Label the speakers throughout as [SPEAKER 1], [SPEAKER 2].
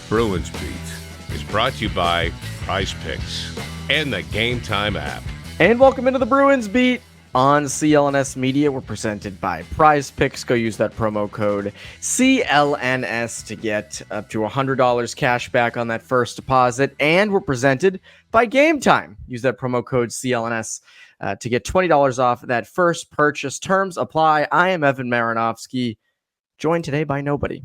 [SPEAKER 1] Bruins Beat is brought to you by Prize Picks and the GameTime app.
[SPEAKER 2] And welcome into the Bruins Beat on CLNS Media. We're presented by Prize Picks. Go use that promo code CLNS to get up to $100 cash back on that first deposit. And we're presented by GameTime. Use that promo code CLNS to get $20 off that first purchase. Terms apply. I am Evan Marinofsky, joined today by nobody.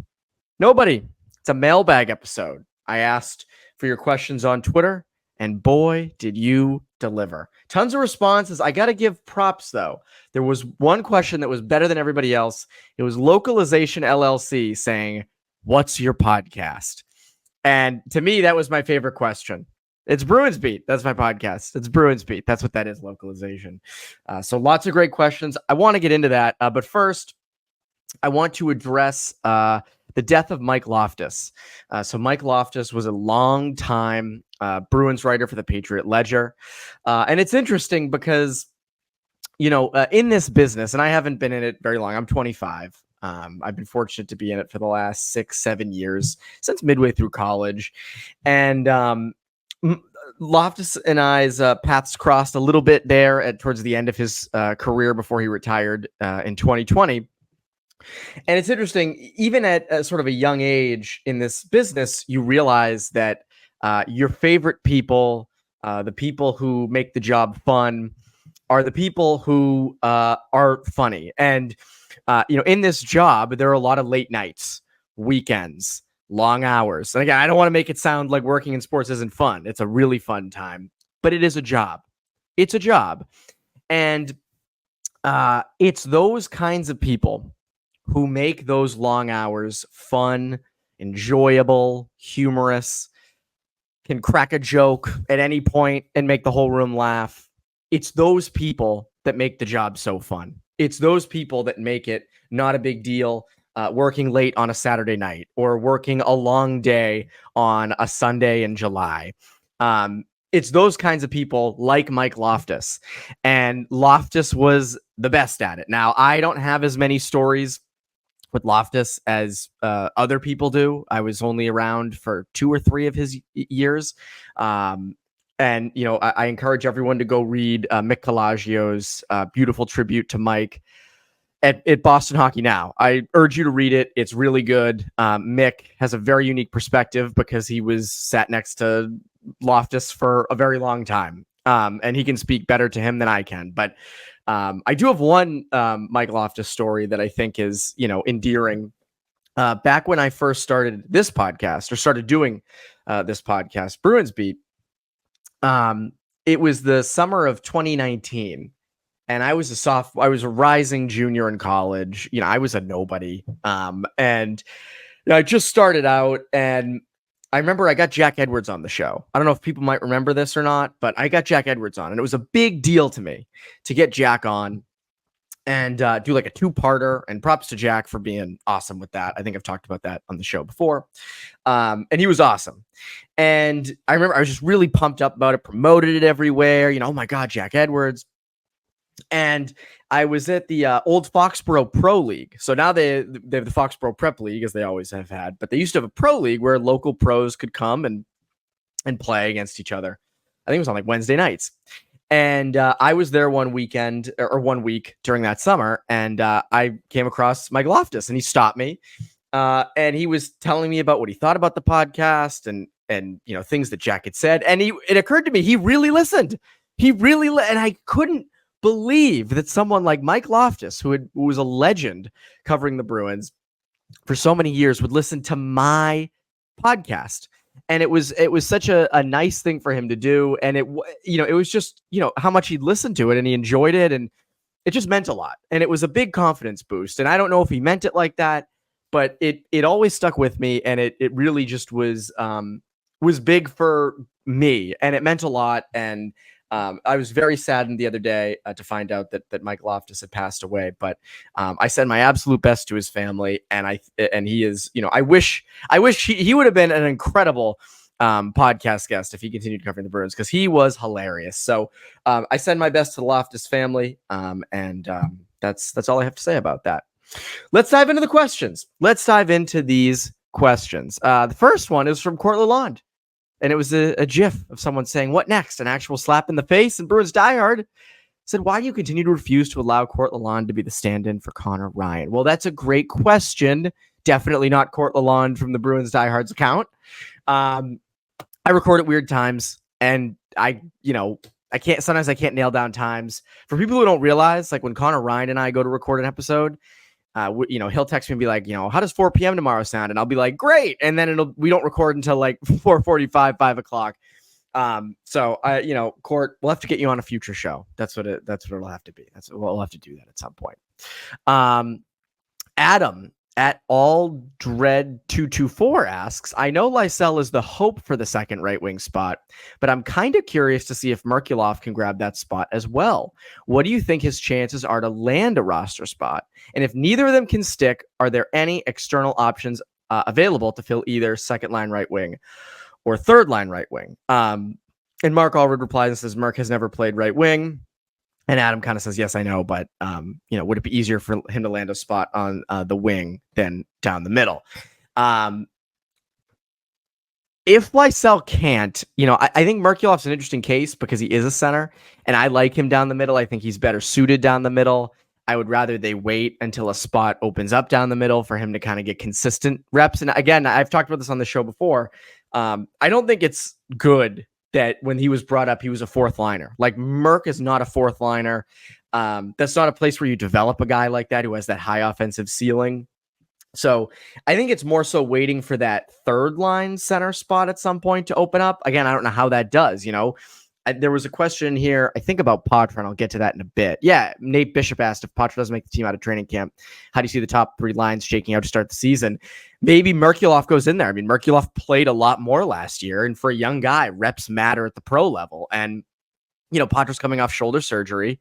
[SPEAKER 2] Nobody. It's a mailbag episode. I asked for your questions on Twitter, and boy, did you deliver. Tons of responses. I got to give props, though. There was one question that was better than everybody else. It was Localization LLC saying, "What's your podcast?" And to me, that was my favorite question. It's Bruins Beat. That's my podcast. It's Bruins Beat. That's what that is, Localization. So lots of great questions. I want to get into that. But first, I want to address the death of Mike Loftus. So Mike Loftus was a long time Bruins writer for the Patriot Ledger. And it's interesting because, in this business, and I haven't been in it very long. I'm 25. I've been fortunate to be in it for the last 6-7 years, since midway through college. And Loftus and I's paths crossed a little bit there towards the end of his career before he retired in 2020. And it's interesting, even at sort of a young age in this business, you realize that your favorite people, the people who make the job fun, are the people who are funny. And, in this job, there are a lot of late nights, weekends, long hours. And again, I don't want to make it sound like working in sports isn't fun. It's a really fun time, but it is a job. It's a job. And it's those kinds of people who make those long hours fun, enjoyable, humorous, can crack a joke at any point and make the whole room laugh. It's those people that make the job so fun. It's those people that make it not a big deal working late on a Saturday night or working a long day on a Sunday in July. It's those kinds of people like Mike Loftus. And Loftus was the best at it. Now, I don't have as many stories with Loftus as other people do. I was only around for 2 or 3 of his years. And, I encourage everyone to go read Mick Calaggio's beautiful tribute to Mike at Boston Hockey Now. I urge you to read it. It's really good. Mick has a very unique perspective because he was sat next to Loftus for a very long time. And he can speak better to him than I can. But I do have one Mike Loftus story that I think is, endearing. Back when I first started this podcast or started doing this podcast, Bruins Beat, it was the summer of 2019. And I was a rising junior in college. I was a nobody. And I just started out, and I remember I got Jack Edwards on the show. I don't know if people might remember this or not, but I got Jack Edwards on, and it was a big deal to me to get Jack on and do like a 2-parter, and props to Jack for being awesome with that. I think I've talked about that on the show before. And he was awesome. And I remember I was just really pumped up about it, promoted it everywhere. Oh my God, Jack Edwards. And I was at the old Foxborough Pro League. So now they have the Foxborough Prep League, as they always have had. But they used to have a pro league where local pros could come and play against each other. I think it was on like Wednesday nights. And I was there one weekend or 1 week during that summer. And I came across Mike Loftus, and he stopped me. And he was telling me about what he thought about the podcast and things that Jack had said. And it occurred to me, he really listened. And I couldn't believe that someone like Mike Loftus, who was a legend covering the Bruins for so many years, would listen to my podcast. And it was such a nice thing for him to do. And it was just, how much he'd listened to it, and he enjoyed it. And it just meant a lot. And it was a big confidence boost. And I don't know if he meant it like that, but it always stuck with me. And it really just was big for me, and it meant a lot. And I was very saddened the other day to find out that Mike Loftus had passed away, but I send my absolute best to his family, and he is, I wish he would have been an incredible podcast guest if he continued covering the Bruins, because he was hilarious. So I send my best to the Loftus family, and that's all I have to say about that. Let's dive into the questions. Let's dive into these questions. The first one is from Court Lalonde, and it was a GIF of someone saying, "What next?" An actual slap in the face. And Bruins diehard said, "Why do you continue to refuse to allow Court Lalonde to be the stand-in for Conor Ryan?" Well, that's a great question. Definitely not Court Lalonde from the Bruins diehards account. I record at weird times, and sometimes I can't nail down times. For people who don't realize, like when Conor Ryan and I go to record an episode, he'll text me and be like, how does 4 p.m. tomorrow sound? And I'll be like, great. And then we don't record until like 4:45, 5 o'clock. Court, we'll have to get you on a future show. That's what it'll have to be. We'll have to do that at some point. Adam at AllDread224 asks, I know Lysell is the hope for the second right wing spot, but I'm kind of curious to see if Merkulov can grab that spot as well. What do you think his chances are to land a roster spot? And if neither of them can stick, are there any external options available to fill either second line right wing or third line right wing? And Mark Allred replies and says, Merk has never played right wing. And Adam kind of says, yes, I know, but, would it be easier for him to land a spot on the wing than down the middle? If Lysell can't, I think Merkulov's an interesting case because he is a center, and I like him down the middle. I think he's better suited down the middle. I would rather they wait until a spot opens up down the middle for him to kind of get consistent reps. And again, I've talked about this on the show before. I don't think it's good that when he was brought up, he was a fourth liner. Like Merk is not a fourth liner. That's not a place where you develop a guy like that who has that high offensive ceiling. So I think it's more so waiting for that third line center spot at some point to open up. Again, I don't know how that does, there was a question here, I think about Poitras, and I'll get to that in a bit. Yeah, Nate Bishop asked if Poitras doesn't make the team out of training camp, how do you see the top three lines shaking out to start the season? Maybe Merkulov goes in there. I mean, Merkulov played a lot more last year, and for a young guy, reps matter at the pro level. And, Poitras coming off shoulder surgery,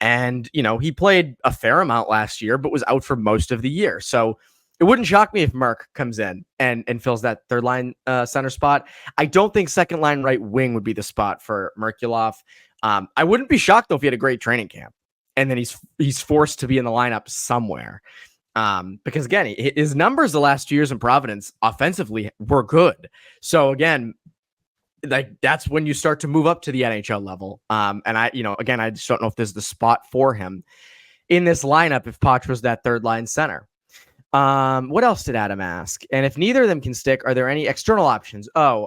[SPEAKER 2] and, he played a fair amount last year, but was out for most of the year. So it wouldn't shock me if Merk comes in and fills that third line center spot. I don't think second line right wing would be the spot for Merkulov. I wouldn't be shocked though if he had a great training camp and then he's forced to be in the lineup somewhere. Because again, his numbers the last 2 years in Providence offensively were good. So again, like that's when you start to move up to the NHL level. And I just don't know if this is the spot for him in this lineup if Poitra's that third line center. What else did Adam ask? And if neither of them can stick, are there any external options? I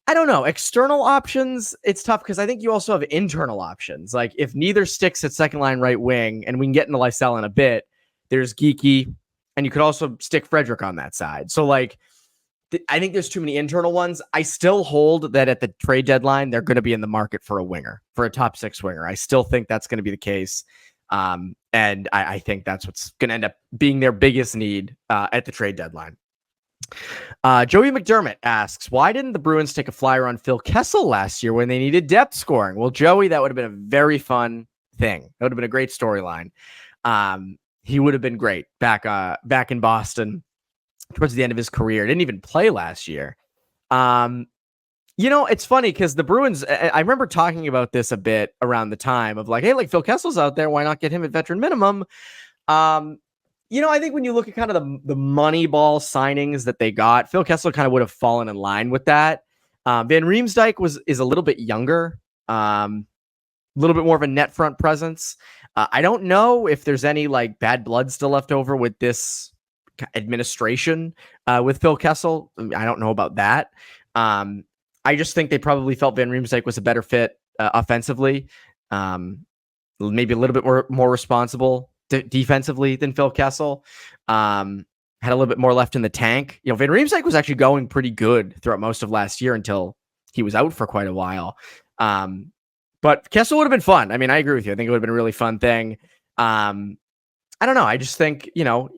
[SPEAKER 2] don't know. External options, it's tough because I think you also have internal options. Like if neither sticks at second line right wing, and we can get into Lysell in a bit, there's Geeky, and you could also stick Frederic on that side. So like, I think there's too many internal ones. I still hold that at the trade deadline, they're going to be in the market for a winger, for a top six winger. I still think that's going to be the case. And I think that's what's going to end up being their biggest need at the trade deadline. Joey McDermott asks, why didn't the Bruins take a flyer on Phil Kessel last year when they needed depth scoring? Well, Joey, that would have been a very fun thing. That would have been a great storyline. He would have been great back in Boston towards the end of his career. Didn't even play last year. It's funny because the Bruins, I remember talking about this a bit around the time of like, hey, like Phil Kessel's out there. Why not get him at veteran minimum? I think when you look at kind of the Moneyball signings that they got, Phil Kessel kind of would have fallen in line with that. Van Riemsdyk is a little bit younger, a little bit more of a net front presence. I don't know if there's any like bad blood still left over with this administration with Phil Kessel. I don't know about that. I just think they probably felt Van Riemsdyk was a better fit offensively, maybe a little bit more responsible defensively than Phil Kessel. Had a little bit more left in the tank. Van Riemsdyk was actually going pretty good throughout most of last year until he was out for quite a while. But Kessel would have been fun. I mean, I agree with you. I think it would have been a really fun thing. I don't know. I just think, and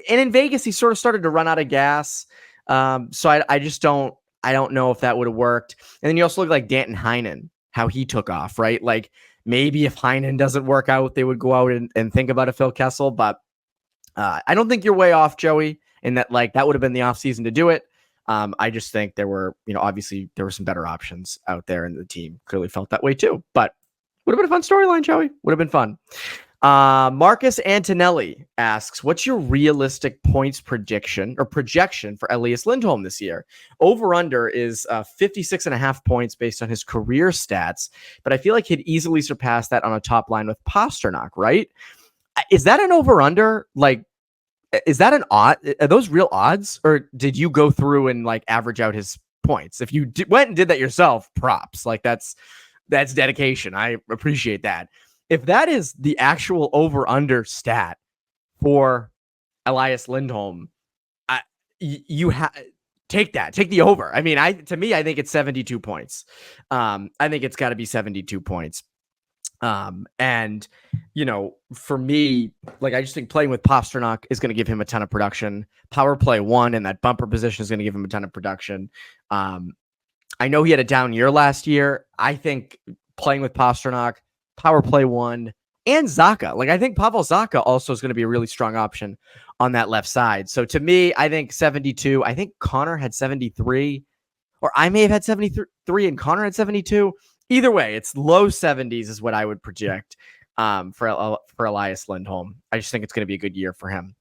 [SPEAKER 2] in Vegas, he sort of started to run out of gas. So I just don't know if that would have worked. And then you also look like Danton Heinen, how he took off, right? Like maybe if Heinen doesn't work out, they would go out and think about a Phil Kessel. But I don't think you're way off, Joey, in that like that would have been the offseason to do it. I just think there were, obviously there were some better options out there and the team clearly felt that way too. But would have been a fun storyline, Joey. Would have been fun. Marcus Antonelli asks, what's your realistic points projection for Elias Lindholm this year? Over-under is 56.5 points based on his career stats, but I feel like he'd easily surpass that on a top line with Pasternak, right? Is that an over-under? Like, is that an odd? Are those real odds? Or did you go through and like average out his points? If you went and did that yourself, props. Like that's dedication. I appreciate that. If that is the actual over-under stat for Elias Lindholm, you take that. Take the over. I mean, to me, I think it's 72 points. I think it's got to be 72 points. And, you know, for me, like, I just think playing with Pasternak is going to give him a ton of production. Power play 1 and that bumper position is going to give him a ton of production. I know he had a down year last year. I think playing with Pasternak, power play 1, and Zacha. Like, I think Pavel Zacha also is going to be a really strong option on that left side. So to me, I think 72. I think Connor had 73, or I may have had 73 and Connor had 72. Either way, it's low 70s is what I would project for Elias Lindholm. I just think it's going to be a good year for him.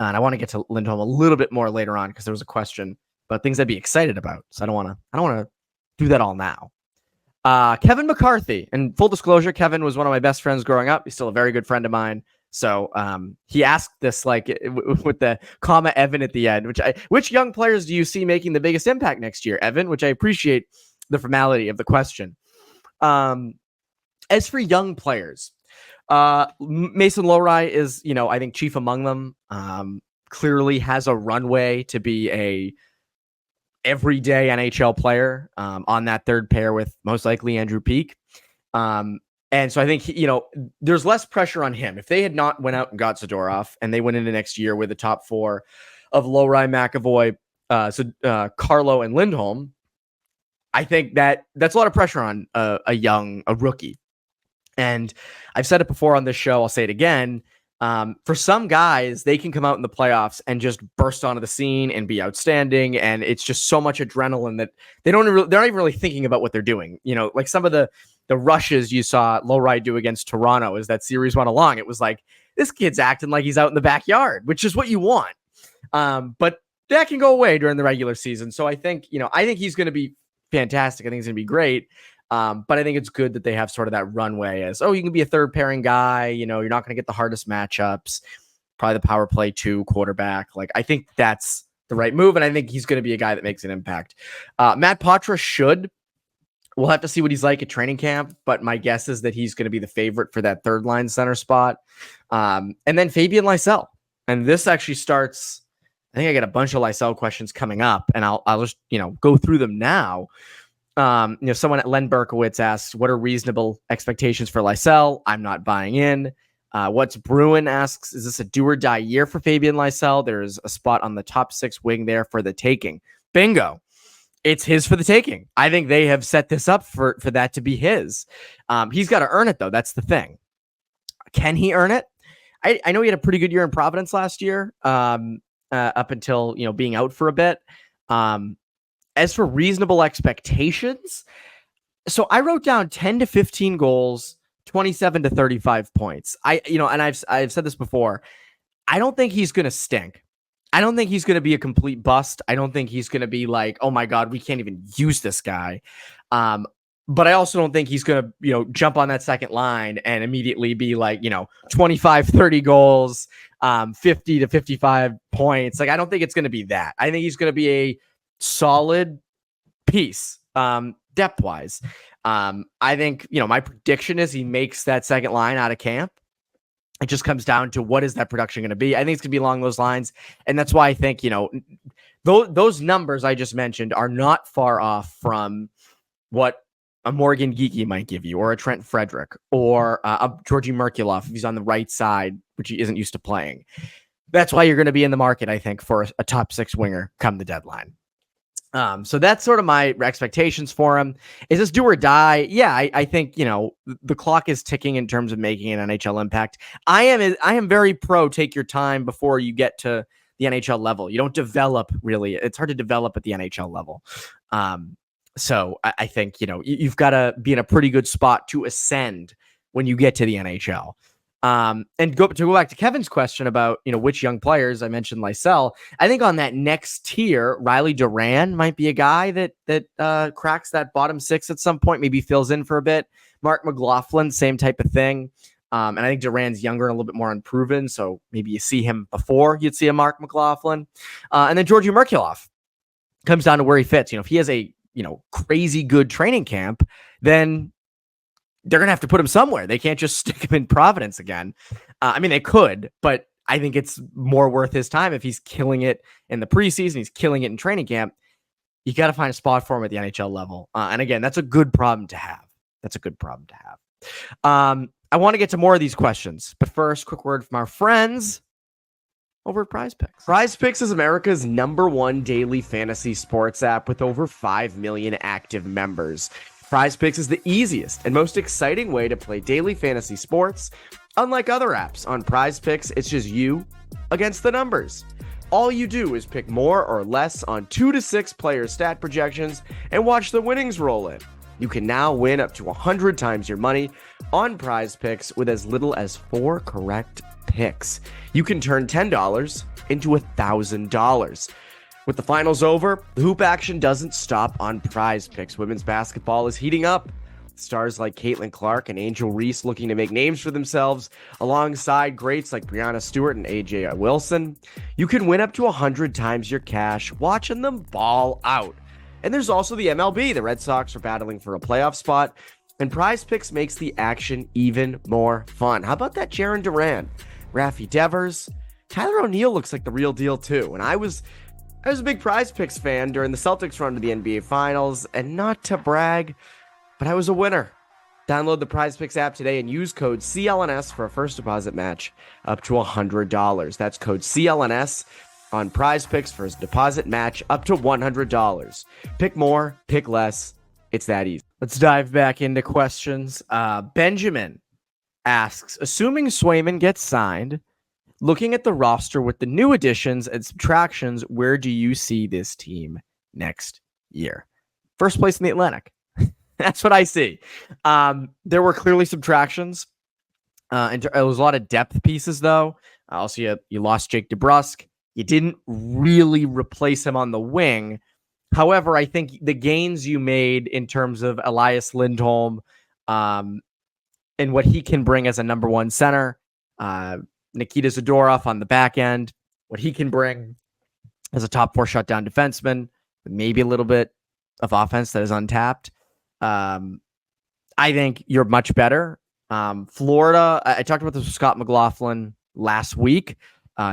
[SPEAKER 2] And I want to get to Lindholm a little bit more later on because there was a question about things I'd be excited about. So I don't want to do that all now. Kevin McCarthy, and full disclosure, Kevin was one of my best friends growing up. He's still a very good friend of mine. So he asked this like with the comma Evan at the end, which young players do you see making the biggest impact next year, Evan? Which I appreciate the formality of the question. As for young players, Mason Lohrei is, you know, I think chief among them. Clearly has a runway to be a everyday NHL player on that third pair with most likely Andrew Peeke. And so I think, you know, there's less pressure on him. If they had not went out and got Zadorov and they went into next year with the top 4 of Lohrei, McAvoy, Carlo, and Lindholm, I think that's a lot of pressure on a rookie. And I've said it before on this show. I'll say it again. For some guys, they can come out in the playoffs and just burst onto the scene and be outstanding. And it's just so much adrenaline that they're not even really thinking about what they're doing. You know, like some of the rushes you saw Lohrei do against Toronto as that series went along. It was like, this kid's acting like he's out in the backyard, which is what you want. But that can go away during the regular season. So I think he's going to be fantastic. I think it's going to be great. But I think it's good that they have sort of that runway as, you can be a third pairing guy. You know, you're not going to get the hardest matchups, probably the power play 2 quarterback. Like, I think that's the right move. And I think he's going to be a guy that makes an impact. Matt Poitras we'll have to see what he's like at training camp, but my guess is that he's going to be the favorite for that third line center spot. And then Fabian Lysell. And this actually starts, I think I got a bunch of Lysell questions coming up, and I'll just, go through them now. Someone at Len Berkowitz asks, what are reasonable expectations for Lysell? I'm not buying in. What's Bruin asks, is this a do or die year for Fabian Lysell? There's a spot on the top 6 wing there for the taking. Bingo. It's his for the taking. I think they have set this up for that to be his. He's got to earn it, though. That's the thing. Can he earn it? I know he had a pretty good year in Providence last year, up until, being out for a bit. As for reasonable expectations, so I wrote down 10 to 15 goals, 27 to 35 points. And I've said this before. I don't think he's going to stink. I don't think he's going to be a complete bust. I don't think he's going to be like, oh my God, we can't even use this guy. But I also don't think he's going to, jump on that second line and immediately be like, 25, 30 goals, 50 to 55 points. Like, I don't think it's going to be that. I think he's going to be a solid piece, depth wise. I think, my prediction is he makes that second line out of camp. It just comes down to what is that production going to be. I think it's going to be along those lines. And that's why I think, those numbers I just mentioned are not far off from what a Morgan Geekie might give you, or a Trent Frederic, or a Georgi Merkulov if he's on the right side, which he isn't used to playing. That's why you're going to be in the market, I think, for a top 6 winger come the deadline. So that's sort of my expectations for him. Is this do or die? Yeah, I think, the clock is ticking in terms of making an NHL impact. I am very pro take your time before you get to the NHL level. You don't develop really. It's hard to develop at the NHL level. So I think, you've got to be in a pretty good spot to ascend when you get to the NHL. And to go back to Kevin's question about, which young players, I mentioned Lysell. I think on that next tier, Riley Duran might be a guy that cracks that bottom six at some point, maybe fills in for a bit. Mark McLaughlin, same type of thing. And I think Duran's younger and a little bit more unproven, so maybe you see him before you'd see a Mark McLaughlin. And then Georgi Merkulov comes down to where he fits. If he has a crazy good training camp, then they're going to have to put him somewhere. They can't just stick him in Providence again. They could, but I think it's more worth his time if he's killing it in the preseason, he's killing it in training camp. You got to find a spot for him at the NHL level. And again, that's a good problem to have. I want to get to more of these questions, but first, quick word from our friends over at Prize Picks. Prize Picks is America's #1 daily fantasy sports app with over 5 million active members. Prize Picks is the easiest and most exciting way to play daily fantasy sports. Unlike other apps, on Prize Picks, it's just you against the numbers. All you do is pick more or less on 2 to 6 player stat projections and watch the winnings roll in. You can now win up to 100 times your money on Prize Picks with as little as 4 correct picks. You can turn $10 into $1,000. With the finals over, the hoop action doesn't stop on Prize Picks. Women's basketball is heating up. Stars like Caitlin Clark and Angel Reese looking to make names for themselves alongside greats like Brianna Stewart and AJ Wilson. You can win up to 100 times your cash watching them ball out. And there's also the MLB. The Red Sox are battling for a playoff spot, and Prize Picks makes the action even more fun. How about that Jaron Duran, Rafi Devers? Tyler O'Neill looks like the real deal too. And I was a big Prize Picks fan during the Celtics run to the NBA Finals, and not to brag, but I was a winner. Download the Prize Picks app today and use code CLNS for a first deposit match up to $100. That's code CLNS on Prize Picks for his deposit match up to $100. Pick more, pick less. It's that easy. Let's dive back into questions. Benjamin asks, assuming Swayman gets signed, looking at the roster with the new additions and subtractions, where do you see this team next year? First place in the Atlantic. That's what I see. There were clearly subtractions. And there was a lot of depth pieces, though. Also, you lost Jake DeBrusk. You didn't really replace him on the wing. However, I think the gains you made in terms of Elias Lindholm and what he can bring as a #1 center, Nikita Zadorov on the back end, what he can bring as a top 4 shutdown defenseman, maybe a little bit of offense that is untapped. I think you're much better. Florida, I talked about this with Scott McLaughlin last week.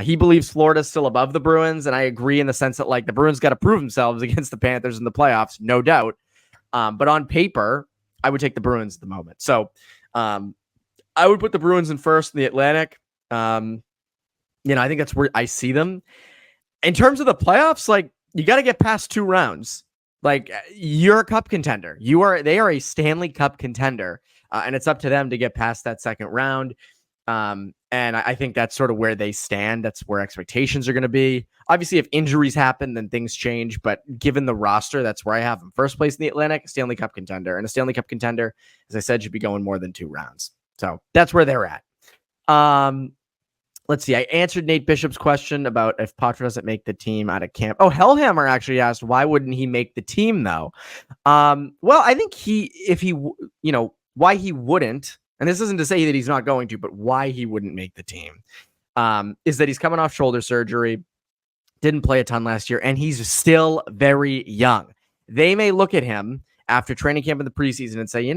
[SPEAKER 2] He believes Florida's still above the Bruins, and I agree in the sense that the Bruins got to prove themselves against the Panthers in the playoffs, no doubt. But on paper, I would take the Bruins at the moment. So I would put the Bruins in first in the Atlantic. I think that's where I see them. In terms of the playoffs, you got to get past 2 rounds. You're a cup contender. They are a Stanley Cup contender, and it's up to them to get past that second round. And I think that's sort of where they stand. That's where expectations are going to be. Obviously, if injuries happen, then things change. But given the roster, that's where I have them. First place in the Atlantic, Stanley Cup contender. And a Stanley Cup contender, as I said, should be going more than 2 rounds. So that's where they're at. Let's see. I answered Nate Bishop's question about if Patra doesn't make the team out of camp. Oh, Hellhammer actually asked, why wouldn't he make the team, though? Well, I think why he wouldn't, and this isn't to say that he's not going to, but why he wouldn't make the team is that he's coming off shoulder surgery, didn't play a ton last year, and he's still very young. They may look at him after training camp in the preseason and say,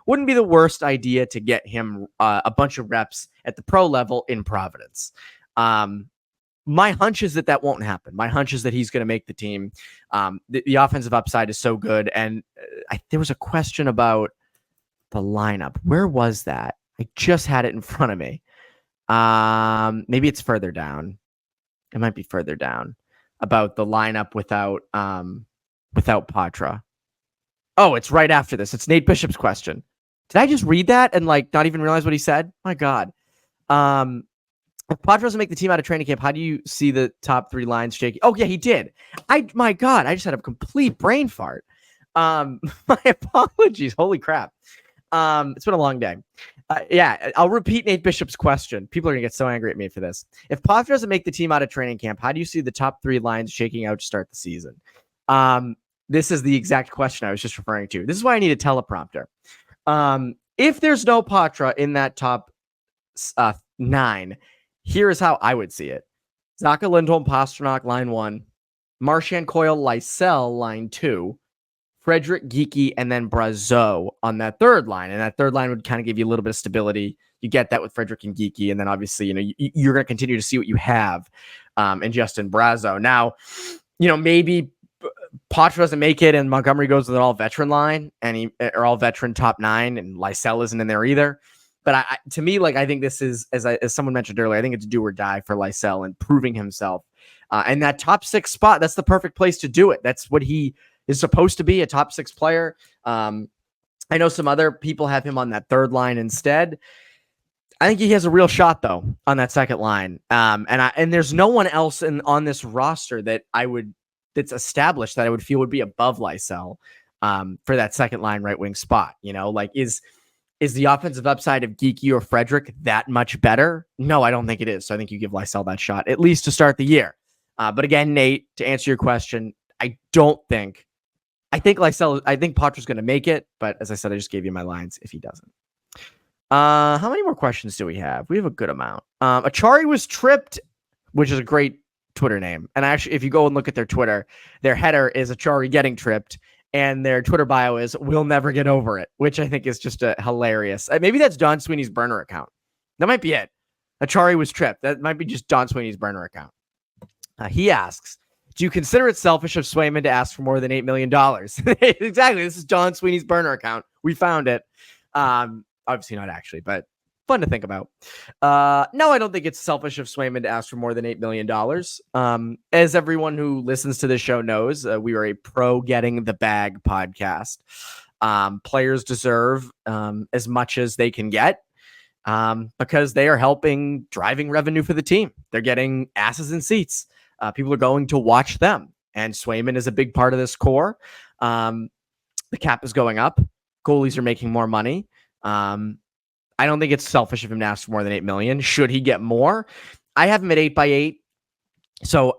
[SPEAKER 2] wouldn't be the worst idea to get him a bunch of reps at the pro level in Providence. My hunch is that won't happen. My hunch is that he's going to make the team. The offensive upside is so good. And there was a question about the lineup. Where was that? I just had it in front of me. Maybe it's further down. It might be further down about the lineup without Patra. Oh, it's right after this. It's Nate Bishop's question. Did I just read that and not even realize what he said? My God. If Patra doesn't make the team out of training camp, how do you see the top 3 lines shaking? Oh yeah, he did. My God, I just had a complete brain fart. My apologies. Holy crap. It's been a long day. Yeah, I'll repeat Nate Bishop's question. People are going to get so angry at me for this. If Pasta doesn't make the team out of training camp, how do you see the top 3 lines shaking out to start the season? This is the exact question I was just referring to. This is why I need a teleprompter. If there's no Patra in that top 9, here is how I would see it. Zaka, Lindholm, Pastrnak, line 1. Marchand, Coyle, Lysell, line 2. Frederic, Geeky, and then Brazeau on that third line. And that third line would kind of give you a little bit of stability. You get that with Frederic and Geeky. And then obviously, you're going to continue to see what you have in Justin Brazeau. Now, maybe Patra doesn't make it and Montgomery goes with an all-veteran line or all-veteran top 9 and Lysell isn't in there either. But to me, I think this is, as someone mentioned earlier, I think it's do or die for Lysell and proving himself. And that top 6 spot, that's the perfect place to do it. That's what he is supposed to be, a top 6 player. I know some other people have him on that third line instead. I think he has a real shot though on that second line. And there's no one else on this roster that's established that I would feel would be above Lysell for that second line right wing spot. Is the offensive upside of Geeky or Frederic that much better? No, I don't think it is. So I think you give Lysell that shot at least to start the year. But again, Nate, to answer your question, I think Patra's going to make it, but as I said, I just gave you my lines if he doesn't. How many more questions do we have? We have a good amount. Achari was tripped, which is a great Twitter name. And actually, if you go and look at their Twitter, their header is Achari getting tripped, and their Twitter bio is "We'll never get over it," which I think is just a hilarious. Maybe that's Don Sweeney's burner account. That might be it. Achari was tripped. That might be just Don Sweeney's burner account. He asks, do you consider it selfish of Swayman to ask for more than $8 million? Exactly. This is John Sweeney's burner account. We found it. Obviously not actually, but fun to think about. No, I don't think it's selfish of Swayman to ask for more than $8 million. As everyone who listens to this show knows, we are a pro getting the bag podcast. Players deserve as much as they can get because they are driving revenue for the team. They're getting asses in seats. People are going to watch them, and Swayman is a big part of this core. The cap is going up. Goalies are making more money. I don't think it's selfish of him to ask for more than $8 million. Should he get more? I have him at 8x8. So,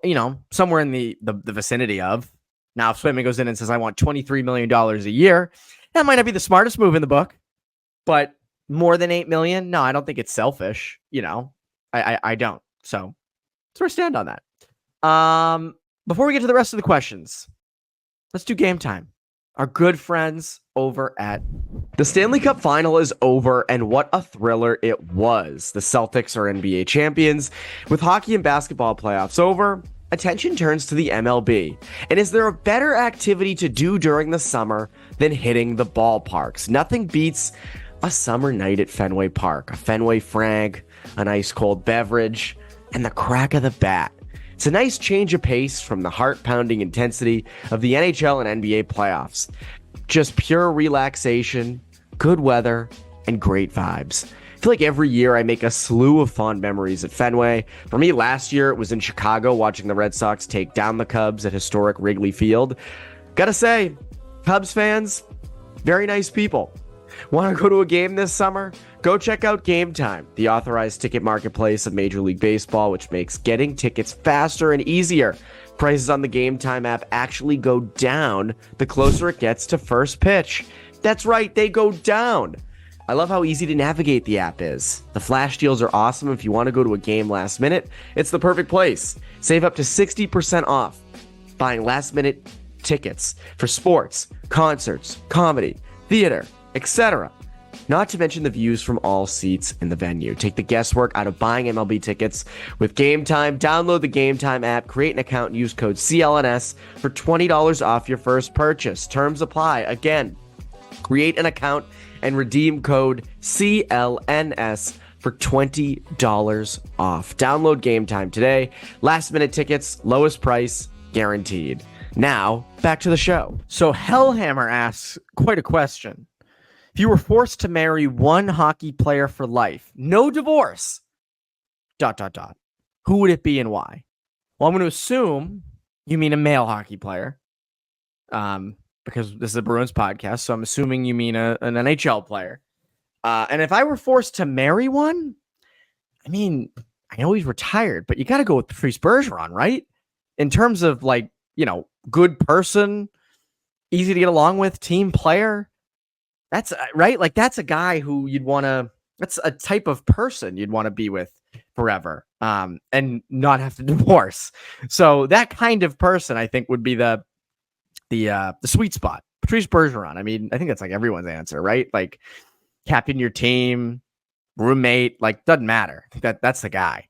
[SPEAKER 2] somewhere in the vicinity of. Now, if Swayman goes in and says, I want $23 million a year, that might not be the smartest move in the book, but more than $8 million? No, I don't think it's selfish. I don't. So that's where I stand on that. Before we get to the rest of the questions, let's do game time. Our good friends over at the Stanley Cup Final is over, and what a thriller it was. The Celtics are NBA champions. With hockey and basketball playoffs over, attention turns to the MLB. And is there a better activity to do during the summer than hitting the ballparks? Nothing beats a summer night at Fenway Park, a Fenway frag, an ice cold beverage, and the crack of the bat. It's a nice change of pace from the heart-pounding intensity of the NHL and NBA playoffs. Just pure relaxation, good weather, and great vibes. I feel like every year I make a slew of fond memories at Fenway. For me, last year it was in Chicago watching the Red Sox take down the Cubs at historic Wrigley Field. Gotta say, Cubs fans, very nice people. Want to go to a game this summer? Go check out GameTime, the authorized ticket marketplace of Major League Baseball, which makes getting tickets faster and easier. Prices on the GameTime app actually go down the closer it gets to first pitch. That's right, they go down. I love how easy to navigate the app is. The flash deals are awesome if you want to go to a game last minute. It's the perfect place. Save up to 60% off buying last minute tickets for sports, concerts, comedy, theater, etc. Not to mention the views from all seats in the venue. Take the guesswork out of buying MLB tickets with Game Time. Download the Game Time app, create an account, and use code CLNS for $20 off your first purchase. Terms apply. Again, create an account and redeem code CLNS for $20 off. Download Game Time today. Last minute tickets, lowest price, guaranteed. Now, back to the show. So Hellhammer asks quite a question. If you were forced to marry one hockey player for life, no divorce, ... who would it be and why? Well, I'm going to assume you mean a male hockey player, because this is a Bruins podcast, so I'm assuming you mean an NHL player. And if I were forced to marry one, I mean, I know he's retired, but you got to go with Patrice Bergeron, right? In terms of like, good person, easy to get along with, team player. That's right. Like that's a guy who that's a type of person you'd want to be with forever, and not have to divorce. So that kind of person, I think, would be the sweet spot. Patrice Bergeron. I mean, I think that's like everyone's answer, right? Like captain your team, roommate, like doesn't matter. That's the guy.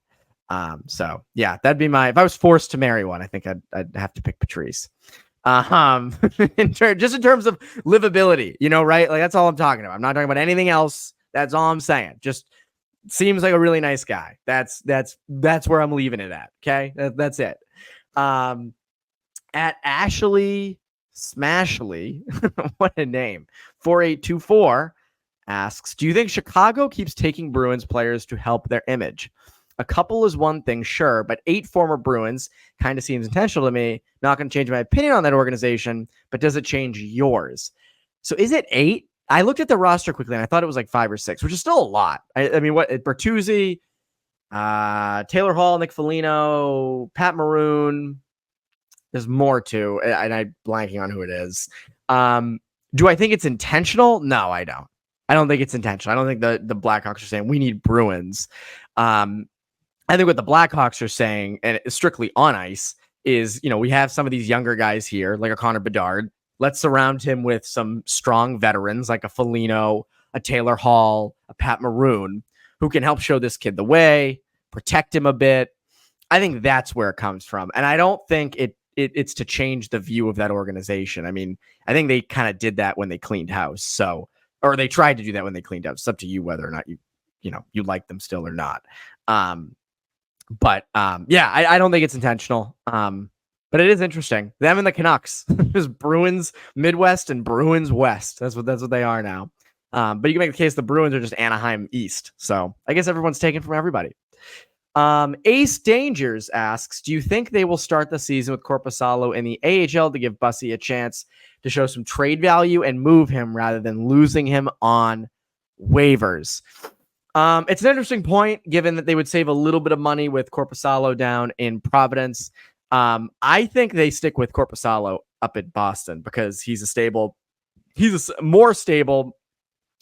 [SPEAKER 2] So yeah, that'd be if I was forced to marry one, I think I'd have to pick Patrice. In terms of livability, right? Like that's all I'm talking about. I'm not talking about anything else. That's all I'm saying. Just seems like a really nice guy. That's where I'm leaving it at. Okay. That's it. At Ashley Smashly, what a name. 4824 asks, do you think Chicago keeps taking Bruins players to help their image? A couple is one thing, sure, but 8 former Bruins kind of seems intentional to me. Not going to change my opinion on that organization, but does it change yours? So is it 8? I looked at the roster quickly and I thought it was like 5 or 6, which is still a lot. I mean, what Bertuzzi, Taylor Hall, Nick Foligno, Pat Maroon. There's more too, and I'm blanking on who it is. Do I think it's intentional? No, I don't. I don't think it's intentional. I don't think the Blackhawks are saying we need Bruins. I think what the Blackhawks are saying, and it's strictly on ice, is, we have some of these younger guys here, like a Connor Bedard. Let's surround him with some strong veterans like a Foligno, a Taylor Hall, a Pat Maroon, who can help show this kid the way, protect him a bit. I think that's where it comes from. And I don't think it's to change the view of that organization. I mean, I think they kind of did that when they cleaned house. Or they tried to do that when they cleaned house. It's up to you whether or not you like them still or not. Yeah, I don't think it's intentional. But it is interesting. Them and the Canucks. There's Bruins Midwest and Bruins West. That's what they are now. But you can make the case the Bruins are just Anaheim East. So I guess everyone's taken from everybody. Ace Dangers asks, do you think they will start the season with Korpisalo in the AHL to give Bussy a chance to show some trade value and move him rather than losing him on waivers? It's an interesting point, given that they would save a little bit of money with Korpisalo down in Providence. I think they stick with Korpisalo up at Boston because he's more stable,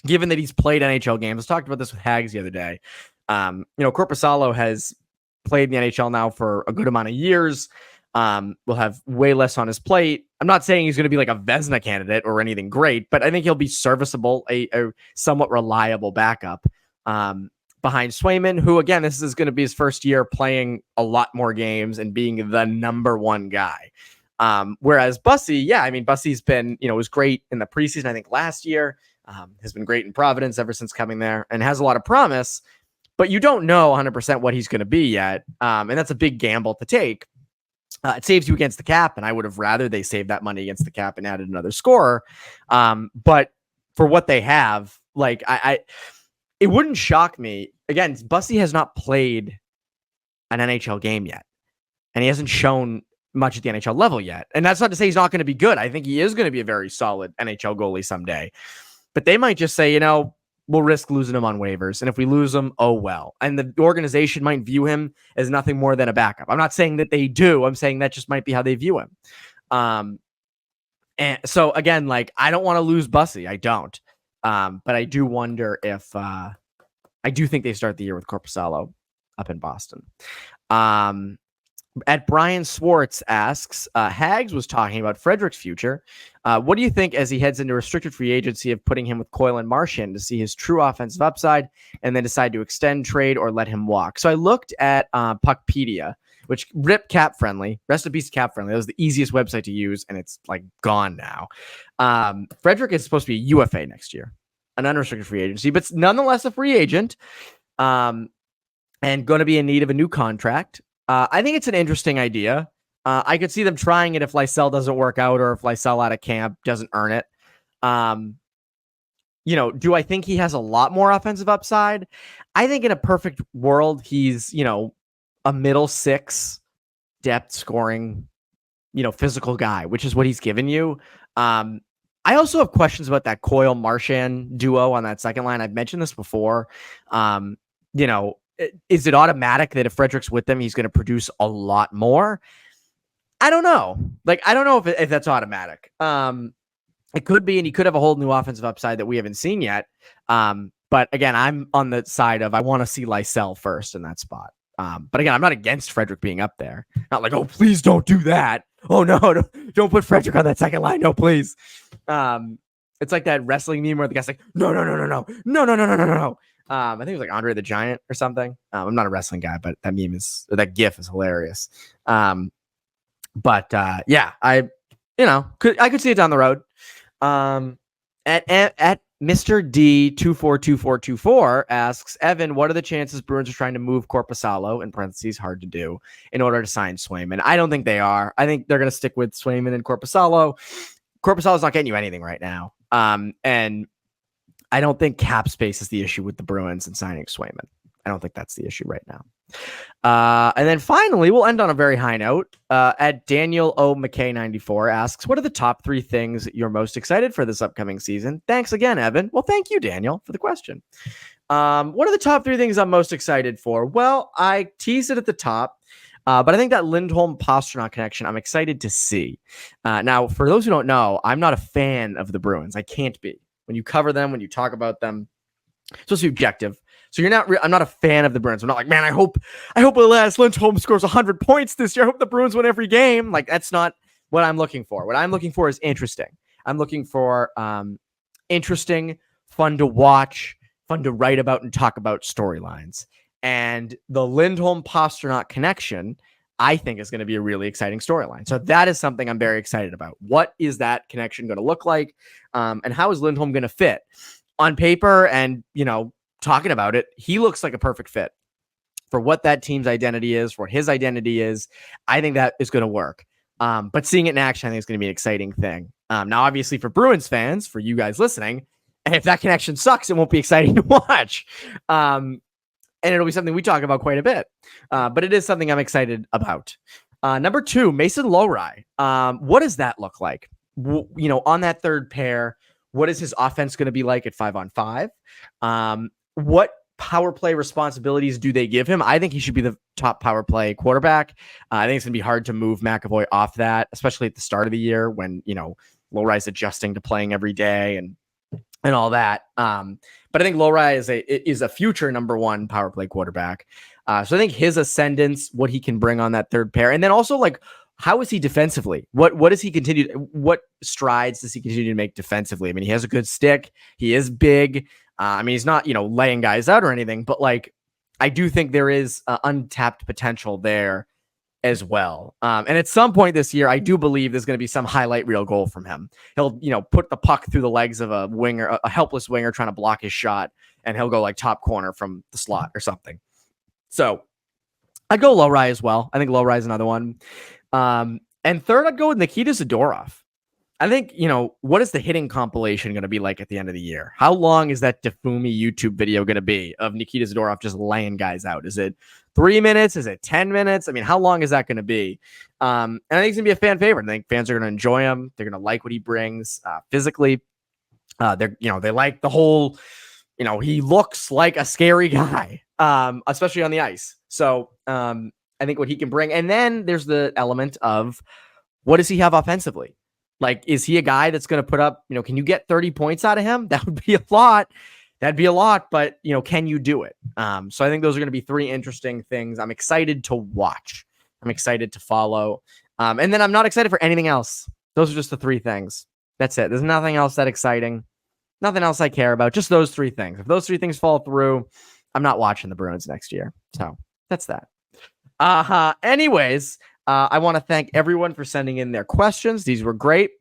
[SPEAKER 2] given that he's played NHL games. I talked about this with Haggs the other day. Korpisalo has played in the NHL now for a good amount of years. Will have way less on his plate. I'm not saying he's going to be like a Vezina candidate or anything great, but I think he'll be serviceable, a somewhat reliable backup behind Swayman, who, again, this is going to be his first year playing a lot more games and being the number one guy. Whereas Bussy, Bussy's been, was great in the preseason, I think last year, has been great in Providence ever since coming there and has a lot of promise, but you don't know 100% what he's going to be yet. And that's a big gamble to take. It saves you against the cap, and I would have rather they saved that money against the cap and added another scorer. But for what they have, it wouldn't shock me. Again, Bussy has not played an NHL game yet, and he hasn't shown much at the NHL level yet. And that's not to say he's not going to be good. I think he is going to be a very solid NHL goalie someday. But they might just say, we'll risk losing him on waivers. And if we lose him, oh well. And the organization might view him as nothing more than a backup. I'm not saying that they do. I'm saying that just might be how they view him. And so again, I don't want to lose Bussy. I don't. But I do wonder if I do think they start the year with Korpisalo up in Boston. At Brian Swartz asks, Haggs was talking about Frederic's future. What do you think as he heads into restricted free agency of putting him with Coyle and Marchand to see his true offensive upside and then decide to extend, trade, or let him walk? So I looked at Puckpedia, which rip cap friendly. Rest in peace, cap friendly. That was the easiest website to use, and it's gone now. Frederic is supposed to be a UFA next year, an unrestricted free agency, but nonetheless a free agent, and going to be in need of a new contract. I think it's an interesting idea. I could see them trying it if Lysell doesn't work out or if Lysell out of camp doesn't earn it. Do I think he has a lot more offensive upside? I think in a perfect world, he's, a middle six depth scoring, physical guy, which is what he's given you. I also have questions about that Coyle Marchand duo on that second line. I've mentioned this before. Is it automatic that if Frederic's with them, he's going to produce a lot more? I don't know. I don't know if that's automatic. It could be, and he could have a whole new offensive upside that we haven't seen yet. But again, I'm on the side of I want to see Lysell first in that spot. But again, I'm not against Frederic being up there. Not like, oh, please don't do that. Oh no, don't put Frederic on that second line. No, please. It's like that wrestling meme where the guy's like, no. I think it was like Andre the Giant or something. I'm not a wrestling guy, but that GIF is hilarious. I could see it down the road. At Mr. D242424 asks, Evan, what are the chances Bruins are trying to move Korpisalo, in parentheses, hard to do, in order to sign Swayman? I don't think they are. I think they're going to stick with Swayman and Korpisalo. Korpisalo's not getting you anything right now. And I don't think cap space is the issue with the Bruins and signing Swayman. I don't think that's the issue right now. And then finally, we'll end on a very high note. At Daniel O. McKay 94 asks, what are the top 3 things you're most excited for this upcoming season? Thanks again, Evan. Well, thank you, Daniel, for the question. What are the top 3 things I'm most excited for? Well, I teased it at the top, but I think that Lindholm Pasta connection I'm excited to see. Now, for those who don't know, I'm not a fan of the Bruins. I can't be. When you cover them, when you talk about them, it's supposed to be objective. So I'm not a fan of the Bruins. I'm not like, man, I hope Elias Lindholm scores 100 points this year. I hope the Bruins win every game. Like, that's not what I'm looking for. What I'm looking for is interesting. I'm looking for interesting, fun to watch, fun to write about and talk about storylines. And the Lindholm Pastrnak connection, I think, is going to be a really exciting storyline. So that is something I'm very excited about. What is that connection going to look like? And how is Lindholm going to fit? On paper and, talking about it, he looks like a perfect fit for what that team's identity is, for what his identity is. I think that is going to work. But seeing it in action, I think is going to be an exciting thing. Now, obviously, for Bruins fans, for you guys listening, if that connection sucks, it won't be exciting to watch. And it'll be something we talk about quite a bit. But it is something I'm excited about. Number 2, Mason Lohrei. What does that look like? On that third pair, what is his offense going to be like at 5-on-5? What power play responsibilities do they give him? I think he should be the top power play quarterback. I think it's going to be hard to move McAvoy off that, especially at the start of the year when, Lohrai's adjusting to playing every day and all that. But I think Lohrei is a future number 1 power play quarterback. So I think his ascendance, what he can bring on that third pair, and then also how is he defensively? What does he continue? What strides does he continue to make defensively? I mean, he has a good stick. He is big. He's not, laying guys out or anything, but I do think there is untapped potential there as well. And at some point this year, I do believe there's going to be some highlight reel goal from him. He'll, put the puck through the legs of a winger, a helpless winger trying to block his shot, and he'll go top corner from the slot or something. So I'd go Lohrei as well. I think Lohrei is another one. And third, I'd go with Nikita Zadorov. I think, what is the hitting compilation going to be like at the end of the year? How long is that Defumi YouTube video going to be of Nikita Zadorov just laying guys out? Is it 3 minutes? Is it 10 minutes? I mean, how long is that going to be? And I think it's going to be a fan favorite. I think fans are going to enjoy him. They're going to like what he brings physically. They like the whole, he looks like a scary guy, especially on the ice. So I think what he can bring. And then there's the element of what does he have offensively? Is he a guy that's going to put up, can you get 30 points out of him? That would be a lot. That'd be a lot, but, can you do it? So I think those are going to be 3 interesting things I'm excited to watch. I'm excited to follow. And then I'm not excited for anything else. Those are just the 3 things. That's it. There's nothing else that exciting. Nothing else I care about. Just those 3 things. If those 3 things fall through, I'm not watching the Bruins next year. So that's that. Anyways, I want to thank everyone for sending in their questions. These were great.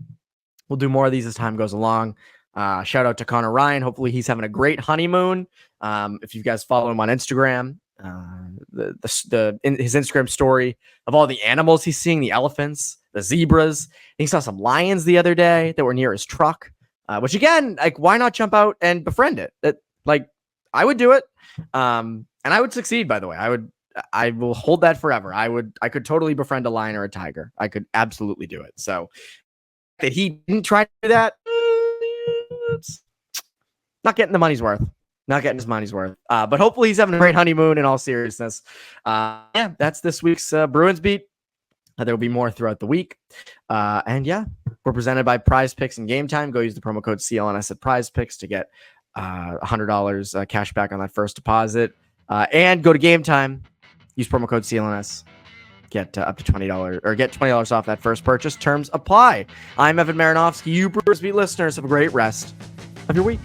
[SPEAKER 2] We'll do more of these as time goes along. Shout out to Conor Ryan. Hopefully he's having a great honeymoon. If you guys follow him on Instagram, his Instagram story of all the animals he's seeing, the elephants, the zebras. He saw some lions the other day that were near his truck, which again, why not jump out and befriend it? I would do it. And I would succeed, by the way. I will hold that forever. I could totally befriend a lion or a tiger. I could absolutely do it. So that he didn't try to do that, it's not getting the money's worth. Not getting his money's worth. But hopefully he's having a great honeymoon in all seriousness. Yeah, that's this week's Bruins Beat. There will be more throughout the week. And yeah, we're presented by Prize Picks and GameTime. Go use the promo code CLNS at Prize Picks to get $100 cash back on that first deposit. And go to GameTime. Use promo code CLNS. Get up to $20 or get $20 off that first purchase. Terms apply. I'm Evan Marinofsky. You Bruins Beat listeners have a great rest of your week.